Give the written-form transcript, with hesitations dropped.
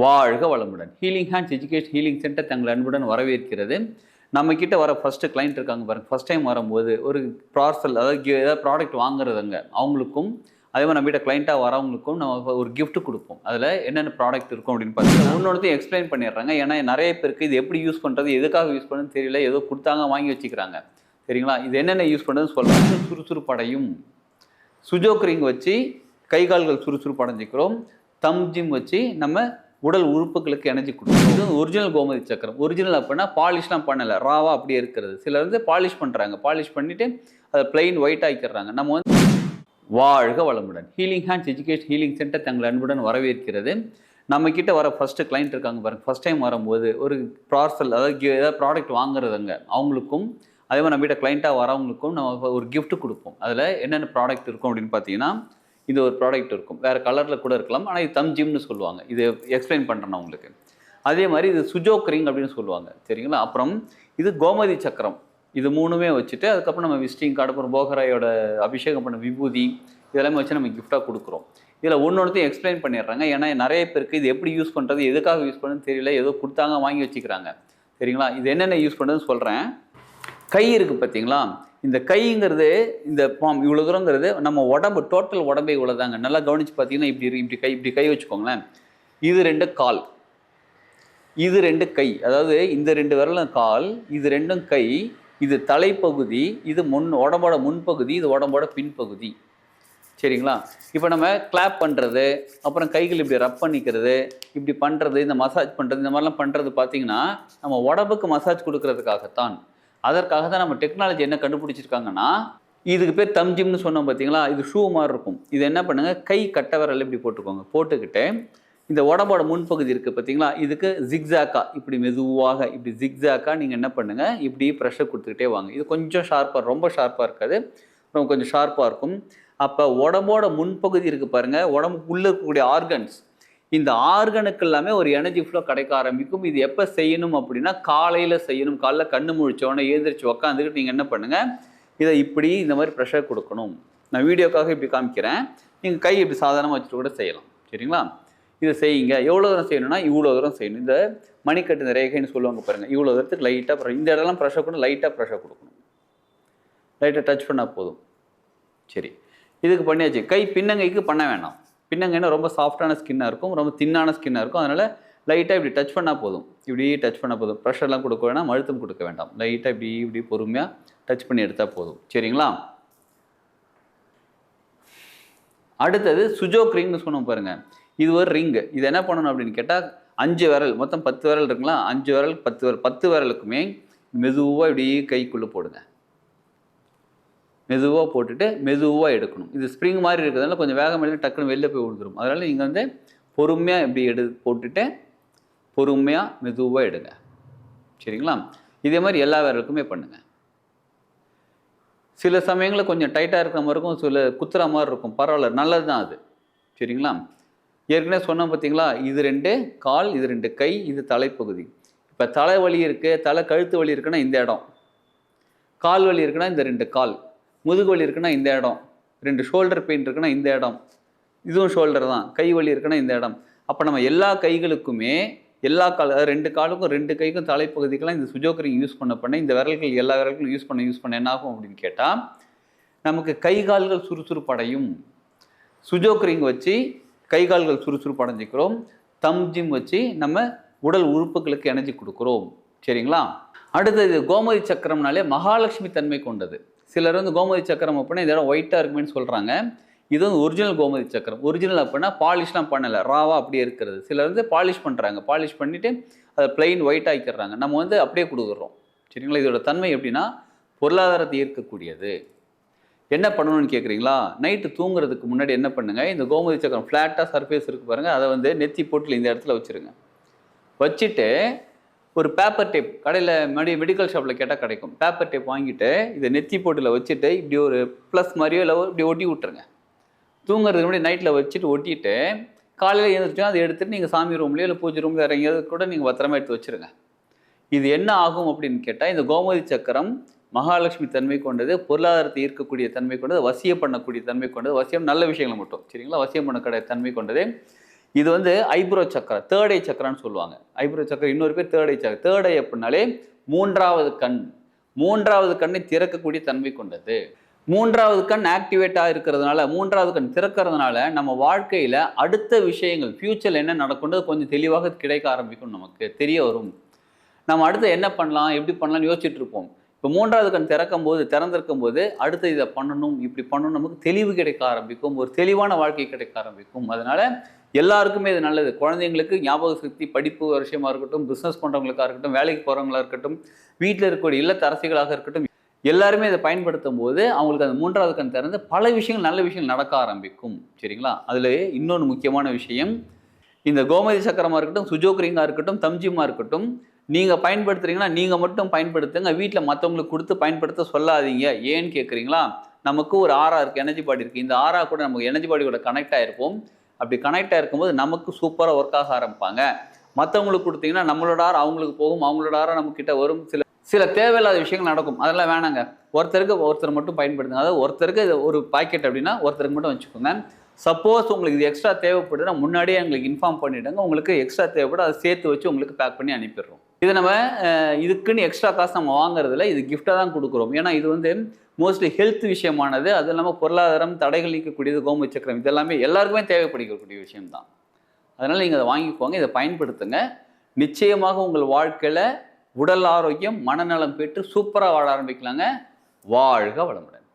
வாழ்க வளமுடன். Healing hands education healing centre தங்களை அன்புடன் வரவேற்கிறது. நம்ம கிட்ட வர ஃபர்ஸ்ட்டு கிளைண்ட் இருக்காங்க பாருங்க. ஃபர்ஸ்ட் டைம் வரும்போது ஒரு பார்சல் அதாவது ஏதாவது ப்ராடக்ட் வாங்குறதுங்க அவங்களுக்கும், அதே மாதிரி நம்ம கிட்ட கிளைண்ட்டாக வரவங்களுக்கும் நம்ம ஒரு கிஃப்ட் கொடுப்போம். அதில் என்னென்ன ப்ராடக்ட் இருக்கும் அப்படின்னு பார்த்தீங்கன்னா ஒன்னொன்றையும் எக்ஸ்பிளைன் பண்ணிடுறாங்க. ஏன்னா நிறைய பேருக்கு இது எப்படி யூஸ் பண்ணுறது, எதுக்காக யூஸ் பண்ணுறதுன்னு தெரியல, ஏதோ கொடுத்தாங்க வாங்கி வச்சுக்கிறாங்க. சரிங்களா? இது என்னென்ன யூஸ் பண்ணுறதுன்னு சொல்கிறாங்க. சுறுசுறுப்படையும் சுஜோக்ரிங் வச்சு கை கால்கள் சுறுசுறுப்பு அடைஞ்சிக்கிறோம். தம் ஜிம் வச்சு நம்ம உடல் உறுப்புகளுக்கு எனர்ஜி கொடுக்கும். இது ஒரிஜினல் கோமதி சக்கரம். ஒரிஜினல் அப்படின்னா பாலிஷ்லாம் பண்ணலை, ராவாக அப்படியே இருக்கிறது. சிலர் வந்து பாலிஷ் பண்ணுறாங்க, பாலிஷ் பண்ணிவிட்டு அதை பிளெயின் ஒயிட் ஆக்கிடுறாங்க. நம்ம வந்து வாழ்க வளமுடன். Healing hands education healing centre தங்களை அன்புடன் வரவேற்கிறது. நம்ம கிட்ட வர ஃபர்ஸ்ட்டு கிளைண்ட் இருக்காங்க பாருங்க. ஃபர்ஸ்ட் டைம் வரும்போது ஒரு பார்சல் அதாவது ஏதாவது ப்ராடக்ட் வாங்குறதுங்க அவங்களுக்கும், அதே மாதிரி நம்ம கிட்ட கிளைண்ட்டாக வரவங்களுக்கும் நம்ம ஒரு கிஃப்ட் கொடுப்போம். அதில் என்னென்ன ப்ராடக்ட் இருக்கும் அப்படின்னு பார்த்தீங்கன்னா இது ஒரு ப்ராடக்ட் இருக்கும், வேறு கலரில் கூட இருக்கலாம், ஆனால் இது தம் ஜிம்னு சொல்லுவாங்க. இது எக்ஸ்பிளைன் பண்ணுறேன் நான் உங்களுக்கு. அதே மாதிரி இது சுஜோக்ரிங் அப்படின்னு சொல்லுவாங்க. சரிங்களா? அப்புறம் இது கோமதி சக்கரம். இது மூணுமே வச்சுட்டு அதுக்கப்புறம் நம்ம விசிட்டிங் கார்டு, அப்புறம் போகராயோட அபிஷேகம் பண்ண விபூதி இதெல்லாமே வச்சு நம்ம கிஃப்டாக கொடுக்குறோம். இதில் ஒன்றொன்றையும் எக்ஸ்பிளைன் பண்ணிடுறாங்க. ஏன்னா நிறைய பேருக்கு இது எப்படி யூஸ் பண்ணுறது, எதுக்காக யூஸ் பண்ணுறதுன்னு தெரியல, ஏதோ கொடுத்தாங்க வாங்கி வச்சுக்கிறாங்க. சரிங்களா? இது என்னென்ன யூஸ் பண்ணுறதுன்னு சொல்கிறேன். கை இருக்குது பார்த்தீங்களா? இந்த கைங்கிறது இந்த பாம் இவ்வளோ தூரங்கிறது நம்ம உடம்பு டோட்டல் உடம்பே இவ்வளோதாங்க. நல்லா கவனித்து பார்த்தீங்கன்னா இப்படி கை வச்சுக்கோங்களேன். இது 2 கால், இது 2 கை, அதாவது இந்த 2 விரலும் கால், இது 2ம் கை, இது தலைப்பகுதி, இது உடம்போட முன்பகுதி, இது உடம்போட பின்பகுதி. சரிங்களா? இப்போ நம்ம கிளாப் பண்ணுறது, அப்புறம் கைகள் இப்படி ரப் பண்ணிக்கிறது, இப்படி பண்ணுறது, இந்த மசாஜ் பண்ணுறது, இந்த மாதிரிலாம் பண்ணுறது பார்த்தீங்கன்னா நம்ம உடம்புக்கு மசாஜ் கொடுக்கறதுக்காகத்தான். அதற்காக தான் நம்ம டெக்னாலஜி என்ன கண்டுபிடிச்சிருக்காங்கன்னா, இதுக்கு பேர் தம் ஜிம்னு சொன்னோம் பார்த்தீங்களா? இது ஷூ மாதிரி இருக்கும். இது என்ன பண்ணுங்க, கை கட்டை விரல் இப்படி போட்டுக்கோங்க. போட்டுக்கிட்டு இந்த உடம்போட முன்பகுதி இருக்குது பார்த்தீங்களா? இதுக்கு ஜிக்ஸாக்கா இப்படி மெதுவாக இப்படி ஜிக்ஸாக்கா நீங்கள் என்ன பண்ணுங்கள், இப்படி ப்ரெஷர் கொடுத்துக்கிட்டே வாங்க. இது கொஞ்சம் ஷார்ப்பாக, ரொம்ப ஷார்ப்பாக இருக்காது, ரொம்ப கொஞ்சம் ஷார்ப்பாக இருக்கும். அப்போ உடம்போட முன்பகுதி இருக்குது பாருங்கள், உடம்புக்குள்ளே இருக்கக்கூடிய ஆர்கன்ஸ், இந்த ஆர்கனுக்கு எல்லாமே ஒரு எனர்ஜி ஃப்ளோ கிடைக்க ஆரம்பிக்கும். இது எப்போ செய்யணும் அப்படின்னா காலையில் செய்யணும். காலைல கண்ணு முழிச்சோடனே எழுந்திரிச்சு உக்காந்துக்கிட்டு நீங்கள் என்ன பண்ணுங்கள், இதை இப்படி இந்த மாதிரி ப்ரெஷர் கொடுக்கணும். நான் வீடியோக்காக இப்படி காமிக்கிறேன், நீங்கள் கை இப்படி சாதாரணமாக வச்சுட்டு கூட செய்யலாம். சரிங்களா? இதை செய்யுங்க. எவ்வளோ தூரம் செய்யணும்னா இவ்வளோ தூரம் செய்யணும். இந்த மணிக்கட்டு இந்த ரேகைன்னு சொல்லுவாங்க பாருங்கள், இவ்வளோ தூரத்துக்கு லைட்டாக இந்த இடம்லாம் ப்ரெஷர் கொடுக்கணும், லைட்டாக ப்ரெஷர் கொடுக்கணும், லைட்டாக டச் பண்ணால் போதும். சரி, இதுக்கு பண்ணியாச்சு. கை பின்னங்கைக்கு பண்ண வேண்டாம். பின்னங்கைன்னா ரொம்ப சாஃப்டான ஸ்கின்னாக இருக்கும், ரொம்ப தின்னான ஸ்கின்னாக இருக்கும். அதனால் லைட்டாக இப்படி டச் பண்ணால் போதும், இப்படி டச் பண்ணால் போதும். ப்ரெஷர்லாம் கொடுக்க வேண்டாம், அழுத்தம் கொடுக்க வேண்டாம். லைட்டாக இப்படி பொறுமையாக டச் பண்ணி எடுத்தால் போதும். சரிங்களா? அடுத்தது சுஜோக்ரிங்னு சொன்னோம் பாருங்கள். இது ஒரு ரிங்கு. இது என்ன பண்ணணும் அப்படின்னு கேட்டால் 5 விரல், மொத்தம் 10 விரல் இருக்குங்களா? 5 விரல் 10 விரலுக்குமே மெதுவாக இப்படி கைக்குள்ளே போடுங்க. மெதுவாக போட்டுட்டு மெதுவாக எடுக்கணும். இது ஸ்ப்ரிங் மாதிரி இருக்கிறதுனால கொஞ்சம் வேகம் எடுத்து டக்குன்னு வெளில போய் விழுந்துடும். அதனால் நீங்கள் வந்து பொறுமையாக இப்படி போட்டுட்டு பொறுமையாக மெதுவாக எடுங்க. சரிங்களா? இதே மாதிரி எல்லா விரலுக்குமே பண்ணுங்கள். சில சமயங்களில் கொஞ்சம் டைட்டாக இருக்கிற மாதிரி இருக்கும், சில குத்துற மாதிரி இருக்கும், பரவாயில்ல, நல்லது தான் அது. சரிங்களா? ஏற்கனவே சொன்னோம் பார்த்தீங்களா? இது 2 கால், இது 2 கை, இது தலைப்பகுதி. இப்போ தலை வலி இருக்குது, தலை கழுத்து வலி இருக்குன்னா இந்த இடம், கால் வலி இருக்குன்னா இந்த 2 கால், முதுகு வலி இருக்குன்னா இந்த இடம், 2 ஷோல்டர் பெயின் இருக்குன்னா இந்த இடம், இதுவும் ஷோல்டர் தான், கை வலி இருக்குன்னா இந்த இடம். அப்போ நம்ம எல்லா கைகளுக்குமே எல்லா கால் 2 காலுக்கும் 2 கைக்கும் தலைப்பகுதிக்கெல்லாம் இந்த சுஜோக்ரிங் யூஸ் பண்ண இந்த விரல்கள் எல்லா விரல்களும் யூஸ் பண்ண என்ன ஆகும் அப்படின்னு கேட்டால் நமக்கு கை கால்கள் சுறுசுறுப்படையும். சுஜோக்ரிங் வச்சு கை கால்கள் சுறுசுறுப்பு அடைஞ்சிக்கிறோம். தம் ஜிம் வச்சு நம்ம உடல் உறுப்புகளுக்கு எனர்ஜி கொடுக்குறோம். சரிங்களா? அடுத்தது கோமதி சக்கரம்னாலே மகாலட்சுமி தன்மை கொண்டது. சிலர் வந்து கோமதி சக்கரம் அப்படின்னா இந்த இடம் ஒயிட்டாக இருக்குமேன்னு சொல்கிறாங்க. இது வந்து ஒரிஜினல் கோமதி சக்கரம். ஒரிஜினல் அப்படின்னா பாலிஷ்லாம் பண்ணலை, ராவாக அப்படியே இருக்கிறது. சிலர் வந்து பாலிஷ் பண்ணுறாங்க, பாலிஷ் பண்ணிவிட்டு அதை பிளெயின் ஒயிட் ஆக்கிடுறாங்க. நம்ம வந்து அப்படியே கொடுக்குறோம். சரிங்களா? இதோட தன்மை எப்படின்னா பொருளாதாரத்தை ஈர்க்கக்கூடியது. என்ன பண்ணணும்னு கேட்குறீங்களா? நைட்டு தூங்குறதுக்கு முன்னாடி என்ன பண்ணுங்கள், இந்த கோமதி சக்கரம் ஃப்ளாட்டாக சர்ஃபேஸ் இருக்குது பாருங்கள், அதை வந்து நெத்தி போட்டில் இந்த இடத்துல வச்சுருங்க. வச்சுட்டு ஒரு பேப்பர் டேப், கடையில் மெடிக்கல் ஷாப்பில் கேட்டால் கிடைக்கும், பேப்பர் டேப் வாங்கிட்டு இதை நெத்தி போட்டில் வச்சுட்டு இப்படி ஒரு ப்ளஸ் மாதிரியோ இல்லை இப்படி ஒட்டி விட்டுருங்க. தூங்குறதுக்கு முன்னாடி நைட்டில் வச்சுட்டு ஒட்டிட்டு காலையில் எழுந்திரிச்சோம் அதை எடுத்துகிட்டு நீங்கள் சாமி ரூம்லேயோ இல்லை பூஜை ரூம்ல இறங்கியது கூட நீங்கள் பத்திரமா எடுத்து வச்சுருங்க. இது என்ன ஆகும் அப்படின்னு கேட்டால் இந்த கோமதி சக்கரம் மகாலட்சுமி தன்மை கொண்டது, பொருளாதாரத்தை ஈர்க்கக்கூடிய தன்மை கொண்டது, வசியம் பண்ணக்கூடிய தன்மை கொண்டது. வசியம் நல்ல விஷயங்களை மட்டும். சரிங்களா? வசியம் பண்ணக்கூடிய தன்மை கொண்டது. இது வந்து ஐப்ரோ சக்கரம், தேர்ட் ஐ சக்கரான்னு சொல்லுவாங்க. ஐப்ரோ சக்கரம் இன்னொரு பேர் தேர்ட் ஐ சக்கரம். தேர்ட் ஐ அப்படின்னாலே மூன்றாவது கண். மூன்றாவது கண்ணை திறக்கக்கூடிய தன்மை கொண்டது. மூன்றாவது கண் ஆக்டிவேட்டாக இருக்கிறதுனால, மூன்றாவது கண் திறக்கிறதுனால நம்ம வாழ்க்கையில் அடுத்த விஷயங்கள் ஃபியூச்சரில் என்ன நடக்கும்ன்றது கொஞ்சம் தெளிவாக கிடைக்க ஆரம்பிக்கும், நமக்கு தெரிய வரும். நம்ம அடுத்து என்ன பண்ணலாம், எப்படி பண்ணலாம்னு யோசிச்சுட்டு இருப்போம். இப்போ மூன்றாவது கண் திறந்திருக்கும் போது அடுத்து இதை பண்ணணும், இப்படி பண்ணணும், நமக்கு தெளிவு கிடைக்க ஆரம்பிக்கும், ஒரு தெளிவான வாழ்க்கை கிடைக்க ஆரம்பிக்கும். அதனால எல்லாருக்குமே இது நல்லது. குழந்தைங்களுக்கு ஞாபக சக்தி, படிப்பு விஷயமா இருக்கட்டும், பிஸ்னஸ் பண்ணுறவங்களுக்காக இருக்கட்டும், வேலைக்கு போகிறவங்களா இருக்கட்டும், வீட்டில் இருக்கக்கூடிய இல்லத்தரசிகளாக இருக்கட்டும், எல்லாருமே இதை பயன்படுத்தும் போது அவங்களுக்கு அந்த மூன்றாவது கண் திறந்து பல விஷயங்கள், நல்ல விஷயங்கள் நடக்க ஆரம்பிக்கும். சரிங்களா? அதில் இன்னொன்று முக்கியமான விஷயம், இந்த கோமதி சக்கரமாக இருக்கட்டும், சுஜோக்ரிங்காக இருக்கட்டும், தம்ஜிமா இருக்கட்டும், நீங்கள் பயன்படுத்துறீங்கன்னா நீங்கள் மட்டும் பயன்படுத்துங்க, வீட்டில் மற்றவங்களுக்கு கொடுத்து பயன்படுத்த சொல்லாதீங்க. ஏன்னு கேட்குறீங்களா? நமக்கு ஒரு ஆரா இருக்குது, எனர்ஜி பாடி இருக்குது. இந்த ஆரா கூட நமக்கு எனர்ஜி பாடியோட கனெக்ட் ஆகிருப்போம். அப்படி கனெக்ட் ஆகிருக்கும்போது நமக்கு சூப்பராக ஒர்க் ஆக ஆரம்பிப்பாங்க. மற்றவங்களுக்கு கொடுத்தீங்கன்னா நம்மளோட ஆரா அவங்களுக்கு போகும், அவங்களோட ஆரா நம்மக்கிட்ட வரும். சில தேவையில்லாத விஷயங்கள் நடக்கும். அதெல்லாம் வேணாங்க. ஒருத்தர் மட்டும் பயன்படுத்துங்க. அதாவது ஒருத்தருக்கு இது ஒரு பாக்கெட் அப்படின்னா ஒருத்தருக்கு மட்டும் வச்சுக்கோங்க. சப்போஸ் உங்களுக்கு இது எக்ஸ்ட்ரா தேவைப்படுதுன்னா முன்னாடியே எங்களுக்கு இன்ஃபார்ம் பண்ணிவிடுங்க. உங்களுக்கு எக்ஸ்ட்ரா தேவைப்படும், அதை சேர்த்து வச்சு உங்களுக்கு பேக் பண்ணி அனுப்பிடுறோம். இதை நம்ம இதுக்குன்னு எக்ஸ்ட்ரா காசு நம்ம வாங்குறதில்ல, இது கிஃப்டாக தான் கொடுக்குறோம். ஏன்னா இது வந்து மோஸ்ட்லி ஹெல்த் விஷயமானது, அது இல்லாமல் பொருளாதாரம் தடைகள் நீக்கக்கூடியது கோமதி சக்கரம், இதெல்லாமே எல்லாருக்குமே தேவைப்படக்கூடிய விஷயம் தான். அதனால் நீங்கள் அதை வாங்கிக்கோங்க, இதை பயன்படுத்துங்க. நிச்சயமாக உங்கள் வாழ்க்கையில் உடல் ஆரோக்கியம், மனநலம் பெற்று சூப்பராக வாழ ஆரம்பிக்கலாங்க. வாழ்க வளமுடன்.